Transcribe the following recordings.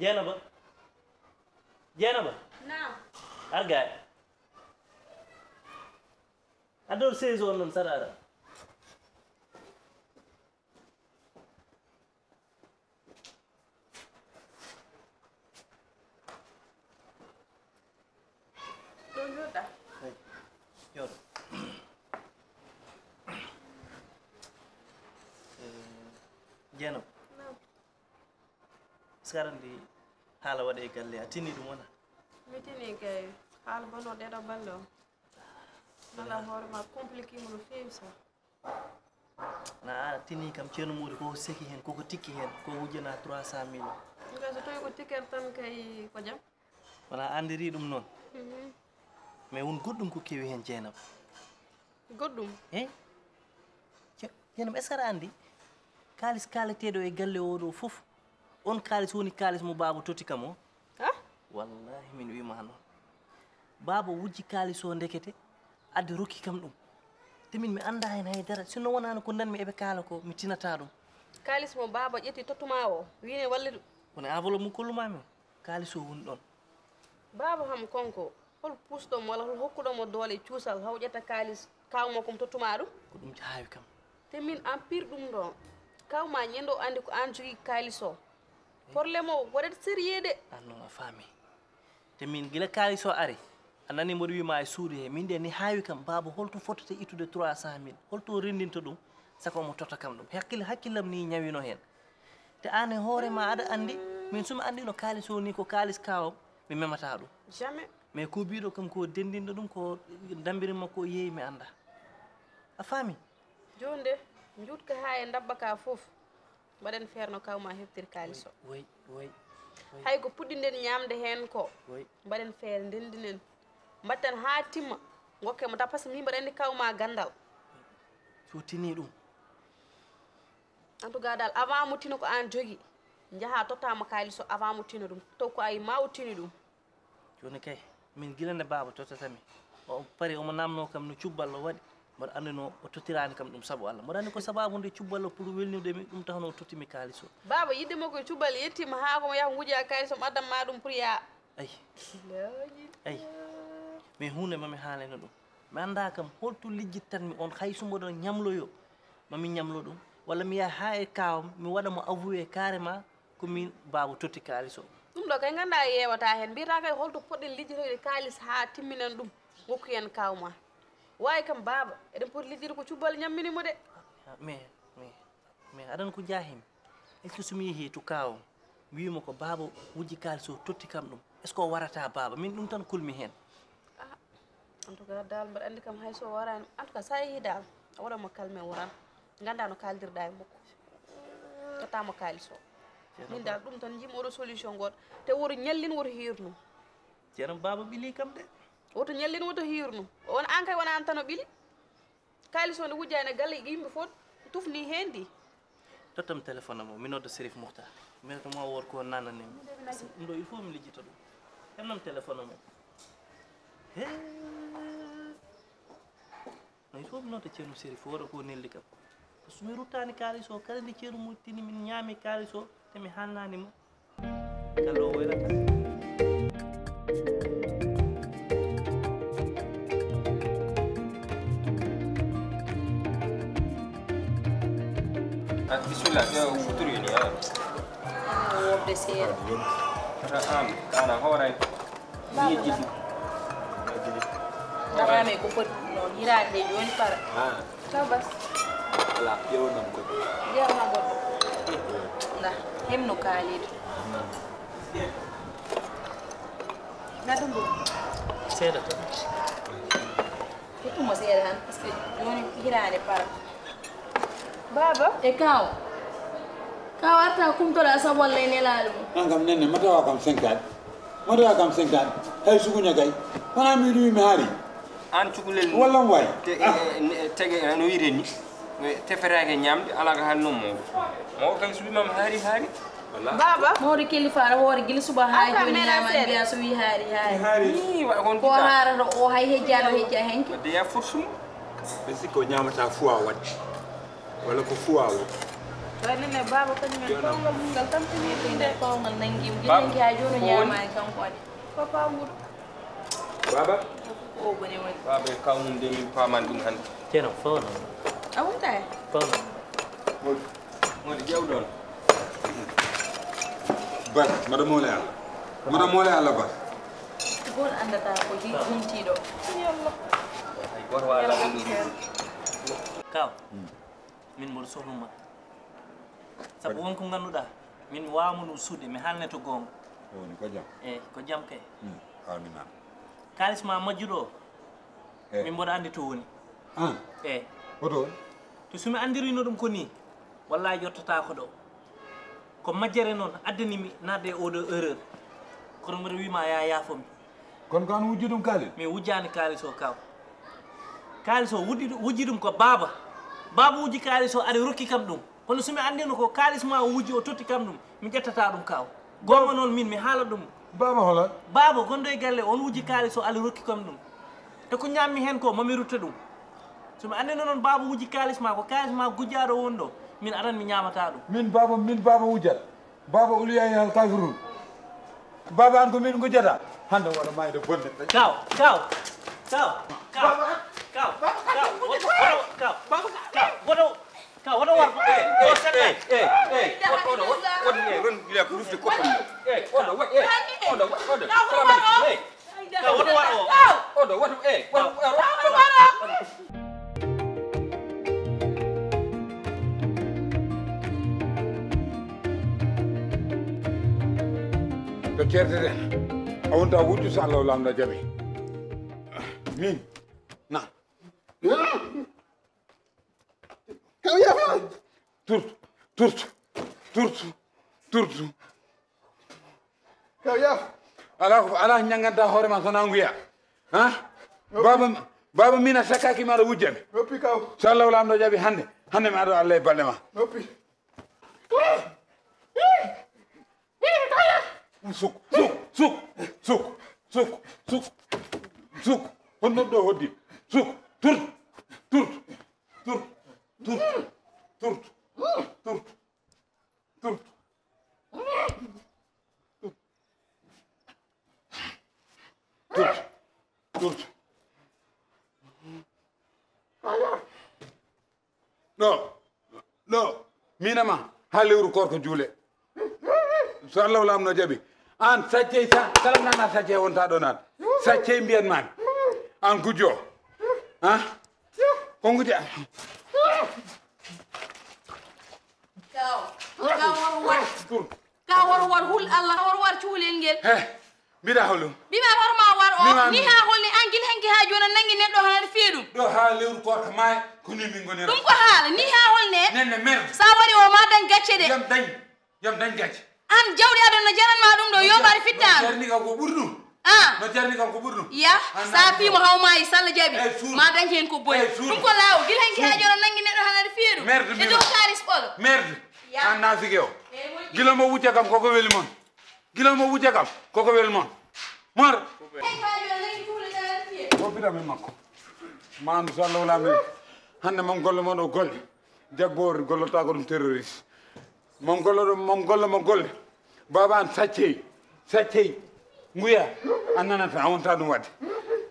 Jenaba. Naam. Arga. Adol saison non sarara. Don't do that. Yor. Jenaba. Naam. Sekarang di hala wade galle atini dum wona. Mitini kay haal bono de do ballo. Nala hore ma compliqué mo feewi sa. Na tini kam ceenu mudi ko seki hen ko tikki hen ko wujana 300.000. Nga so toy ko ticker tan kay ko jam. Wala andiri dum non. Mais won goddum ko kewi hen Jenaba. Goddum. Jenaba est-ce que andi kalis kaletedo e galle odo fof on kalis woni kalis mo baba toti kamo. Ha? Wallahi min wi ma non. Baba wujji kalis o ndekete adde rokki kam dum. Temin mi anda hen haydara sino wonano ko danmi ebe kala ko mi tinata dum. Kalis mo baba ƴetti tottuma o wiine wallidu. Woni avolo mo kollumami kalis o woni don. Baba ham konko hol pusɗom walla hol hokkuɗomo doole cuusal haw ƴetta kalis kawmo kom tottuma ɗum Ko dum jaawi kam. te min empire ɗum ɗon kawma ñendo andi ko an jogui kalis o probléme o waɗat sérieux de Non a fami. Temin gila kalis o ari anani mo wi ma e suudi he min de ni haawi kam baba holto fotote itude 300.000 holto rendinto dum sako mo tota kam dum hakkilam ni nyawino hen te ane hoore ma ada andi min suma andi no kalis o ni ko kalis kawo mi memata dum jamais mais ko biido kam ko dendindo dum ko dambiri makko yeyi mi anda a fami jonde juutka ha e dabba ka fof mbaɗen feerno kawma heftir kalis o way hay ko puɗɗinden ñamde hen ko way mbaɗen feere ndendinen mbatten ha timma gokkemo ta par ce que min mbaɗa andi kawma gandal so tini dum en tout cas dal avant mo tino ko an jogui jaha tottama kalis o avant mo tino ɗum taw ko ay ma o tini ɗum joni kay min gilande baba totatami o pari o mo namno kam no cubballo wadi mo andino o totirani kam dum sabu Allah mo dani ko sababu nde cubballo pour welniwde mi dum tahno totimi kalis o baba yidde makko e cubbal yettima ha komo yaha nguuja kalis o addam ma ɗum pour ya ay mais hunde mami haaleno dum mi anda kam holto lijjittanmi on hay sumo don ñamloyo mami ñamlo dum walla mi yaha ha e kawam mi wada mo avoué carrément ko min baba totti kalis o ɗum ɗo kay ganda yewata hen mbiyata kay holto poɗɗen lijjitoyde kalis ha timminen ɗum gokku hen kawma wawi kam baba eɗen poti lijjide ko cubbal ñamminimo de mais aɗan ko jahimi est ce que somi yeehi to kawam mi wima ko baba wujji kalis o totti kam ɗum est ce que o warata baba min ɗum tan kulmi hen en tout cas dal mbaɗa andi kam hay so warani en tout cas sa yeehi dal a waɗanmo calme woran ganda no kaldirɗa e makko tottamo kalis o min dal ɗum tan jimi oɗo solution goto te woto ñallin woto hirnu ceerno baba ɓili kam de woto ñallin woto hirnu on an kay wona an tan o ɓili kalis o nde wujjani e galle yimɓe fof tufni hen di tottam téléphone mo mi nodda Sérif Mouhtar mais to mo wor ko nananimi ɗum ɗo il faut mi lijjita ɗum hemnam téléphone mo no il faut mi nodda ceerno Sérif woɗa ko nelli kam so mi ruttani kalis o kala nde ceerno muttini min ñaami kalis o te mi hannanimo kala o wayrata Bismillah, ya futur ini ya. wobde seeɗa Ana horay. Ni jiddi. darame ko foti noon hirade nde joni para tabas Ala, yewnam ko. jewna goɗɗo nda hemno kaaliɗo nata mbo seeɗa tan hettumo seeɗa tan par ce que joni hirade para baba e kaw arta kumtoɗa sabolla e nelaɗo mum an kam nenne matawa kam 5 ans matawa kam 5 ans hay suguña kay wona mi wiɗumi mi haari An cukulel walla m way tege no wireni tefetake ñamde ala ko haalno mo kay so wimama haari baba mawɗo kellifaɗo hoore guila suba ha joni ñaman mbiya so wi haari ni wa kon ko haarata o hay hejjaɗo hejja henke de ya forsumo ɓe sikko ñamata fuwa waɗi walla ko fuwa o Kaya nene baba ko men kongal mungal tam tini inde kongal nangim ginen ki ha jono nyama kan ko papa mur baba o bone woni baba kawum de min paman dum hande Ceno fono. awunta Fono. modi jawdon bas mada mole ala bas gon andata ko hi humtido ay gor wala dum Kaw. Min mo sohluma. Sabu wonko ganduɗa min wamunu suude mi halne to gonga. woni ko jam Ko jam kay. amina Kalis ma majjuɗo min mboɗa andi to woni. oto To sumi andirino ɗum ko ni wallahi yottata ko ɗo ko majjere noon addanimi nadde e oɗo erreur kono mbiɗa wima ya yaafomi kon kan wujji ɗum kalis mi wujjani kalis o kaw kalis o wujji ɗum ko baba wujji kalis o ari rokki kam ɗum kono somi andino ko kalis ma o wujji o totti kam ɗum mi ƴettata ɗum kaw gonga noon min mi haala ɗum baba hola baba gonɗo e galle on wujji kalis o ari rokki kam ɗum te ko ñammi hen ko mami rutta ɗum somi andino noon baba wujji kalis ma ko kalis ma gujjaɗo won ɗo min aran mi ñamata ɗum min baba wujjat baba uliyayi hal kafirun baba an ko min gujjata hande waɗa mayde bonde kaw woto war to certeten a wonta wujju so Allah lamɗo jaɓi min na kaw yafa turtu kaw yafa ala ñanganta hoorema sona nguya ha baba min a sakkaki maɗa wujjami noppi kaw so Allah lamɗo jaɓi hande mi aɗa Allah e balɗe ma noppi suk on noon ɗo hoddi suk turt ɗo minama ha lewru korko juule so Allah lamno jaɓi an saccey kala nana saccey wonta ɗo nan saccey mbiyan mami an gujjo ha ko gudi ka war hul Allah war cuulel ngel mbiɗa hawlum bima horma war o ni ha holni angil henki ha jona nangi neɗɗo hanar fiiɗum ɗo ha lewru korka maya ko ni min gonira ɗum ko haala ni ha holne nenne merde sa wari o ma dañ gacce de yam dañ gacce an jawdi adon no jaranma ɗum ɗo yobare fittama jarni kam ko ɓurɗum no jarni kam ko ɓurɗum ya sa fimo hawmayi sallah jaaɓi ma dañ hen ko boyi ɗum ko laawo gila henki ha jona nangi neɗɗo hanar fiiɗum e dow kalis ɓolo merde an nafike o gila mo wujja kam koko weli mon koko weli mon mor o bitamin makko ma andu so Allah lamɗo hande mom golle mon o golle jabbore gollota ko ɗum terroriste mom golle mo golle baba an saccey nguya an nanata a wonta ɗum wadde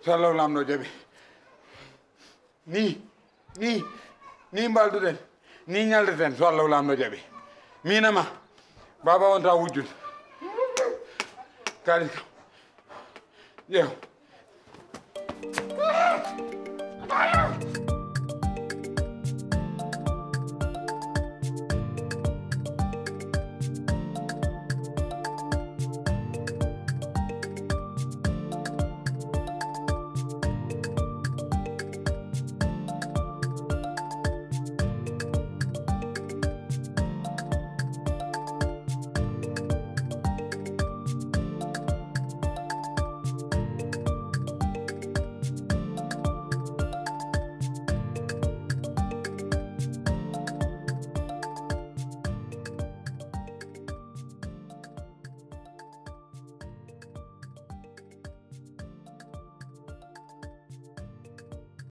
so Allah lamɗo jaɓi ni mbalduɗen ni ñaldeten so Allah lamɗo jaɓi minama baba wonta wujjude kalis kam ƴeew